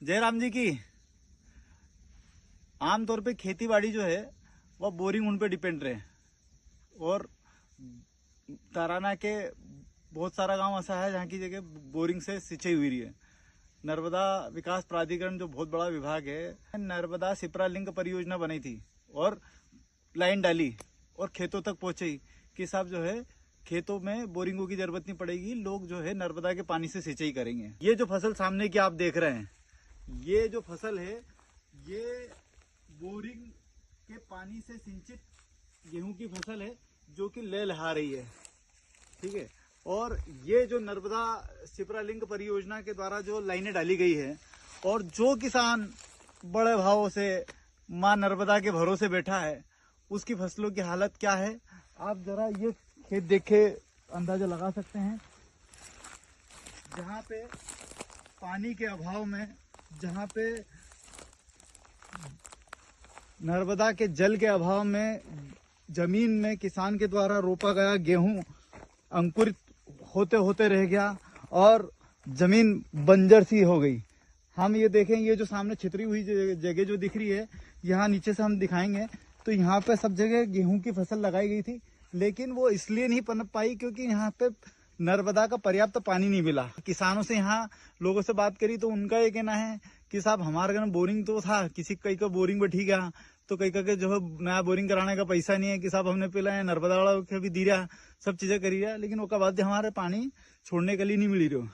जयराम जी की आमतौर पे खेती बाड़ी जो है वह बोरिंग उन पे डिपेंड रहे। और ताराना के बहुत सारा गांव ऐसा है जहाँ की जगह बोरिंग से सिंचाई हुई रही है। नर्मदा विकास प्राधिकरण जो बहुत बड़ा विभाग है, नर्मदा सिप्रा लिंक परियोजना बनी थी और लाइन डाली और खेतों तक पहुंची कि साहब जो है खेतों में बोरिंगों की जरूरत नहीं पड़ेगी, लोग जो है नर्मदा के पानी से सिंचाई करेंगे। ये जो फसल सामने की आप देख रहे हैं, ये जो फसल है ये बोरिंग के पानी से सिंचित गेहूं की फसल है जो कि लहलहा रही है। ठीक है। और ये जो नर्मदा सिप्रा लिंक परियोजना के द्वारा जो लाइनें डाली गई है और जो किसान बड़े भावों से मां नर्मदा के भरोसे बैठा है उसकी फसलों की हालत क्या है आप जरा ये खेत देख के अंदाजा लगा सकते हैं। जहाँ पे पानी के अभाव में, जहाँ पे नर्मदा के जल के अभाव में जमीन में किसान के द्वारा रोपा गया गेहूं अंकुरित होते होते रह गया और जमीन बंजर सी हो गई। हम ये देखें, ये जो सामने छितरी हुई जगह जो दिख रही है, यहाँ नीचे से हम दिखाएंगे तो यहाँ पे सब जगह गेहूं की फसल लगाई गई थी, लेकिन वो इसलिए नहीं पनप पाई क्योंकि यहाँ पे नर्मदा का पर्याप्त पानी नहीं मिला। किसानों से यहाँ लोगों से बात करी तो उनका ये कहना है कि साहब हमारे घर में बोरिंग तो था, किसी कई का बोरिंग भी ठीक है तो कई का के जो है नया बोरिंग कराने का पैसा नहीं है कि साहब हमने पहले नर्मदा वाला के भी दी रहा, सब चीजें करी रहा, लेकिन उसका बाद हमारे पानी छोड़ने के लिए नहीं मिली रही।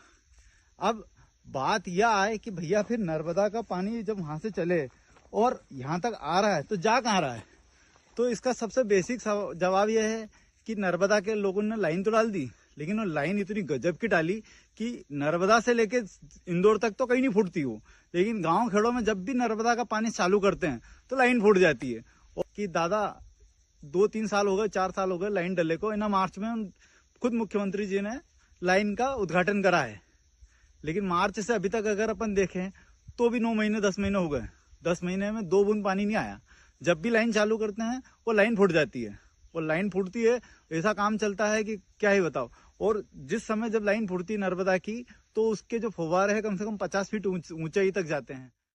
अब बात यह आए कि भैया फिर नर्मदा का पानी जब वहां से चले और यहाँ तक आ रहा है तो जा कहाँ रहा है? तो इसका सबसे बेसिक जवाब यह है कि नर्मदा के लोगों ने लाइन तो डाल दी, लेकिन वो लाइन इतनी गजब की डाली कि नर्मदा से लेके इंदौर तक तो कहीं नहीं फूटती वो, लेकिन गांव खेड़ों में जब भी नर्मदा का पानी चालू करते हैं तो लाइन फूट जाती है। और कि दादा 2-3 साल हो गए, 4 साल हो गए लाइन डले को। इन मार्च में खुद मुख्यमंत्री जी ने लाइन का उद्घाटन करा है, लेकिन मार्च से अभी तक अगर अपन देखें तो भी 9 महीने 10 महीने हो गए। 10 महीने में 2 बूंद पानी नहीं आया। जब भी लाइन चालू करते हैं वो लाइन फूट जाती है, वो लाइन फूटती है, ऐसा काम चलता है कि क्या ही बताओ। और जिस समय जब लाइन फूटती है नर्मदा की तो उसके जो फव्वारे हैं कम से कम 50 फीट ऊंचाई तक जाते हैं।